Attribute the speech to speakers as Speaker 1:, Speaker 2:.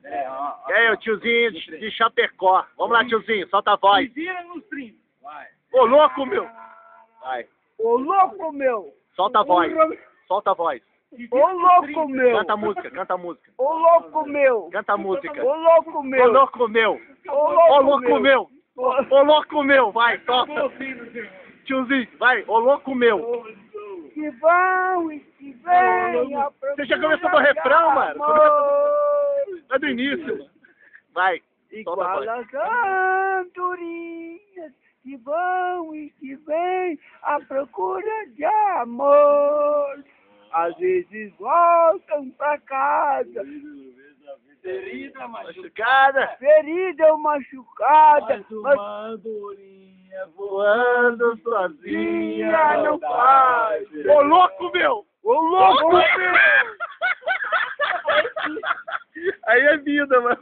Speaker 1: E aí, o tiozinho de Chapecó. Vamos lá, tiozinho, solta a voz.
Speaker 2: Vira nos 30. Vai.
Speaker 1: Ô, louco, meu! Vai,
Speaker 3: Ô louco meu!
Speaker 1: solta a voz. Solta a voz.
Speaker 3: Ô louco meu!
Speaker 1: Canta a música, canta a música.
Speaker 3: Ô louco meu!
Speaker 1: Canta a música.
Speaker 3: Ô louco
Speaker 1: Ô,
Speaker 3: meu!
Speaker 1: louco, meu!
Speaker 3: Ô
Speaker 1: Ô, louco, meu! Ô, louco, meu! Vai, toca. Tiozinho, vai. Ô, louco, meu!
Speaker 3: Que vão e que vem a
Speaker 1: Você já começou do refrão, mano?
Speaker 3: Amor.
Speaker 1: É do início, mano. Vai. Solta a
Speaker 3: Igual
Speaker 1: voz.
Speaker 3: as andorinhas que vão e que vêm à procura de amor. Às vezes voltam pra casa,
Speaker 2: Ferida,
Speaker 1: Machucada.
Speaker 3: ferida ou machucada, mas
Speaker 2: uma andorinha
Speaker 1: Voando sozinha
Speaker 3: não
Speaker 1: não faz. Ô, louco, meu!
Speaker 3: ô louco meu!
Speaker 1: Aí é vida, mano.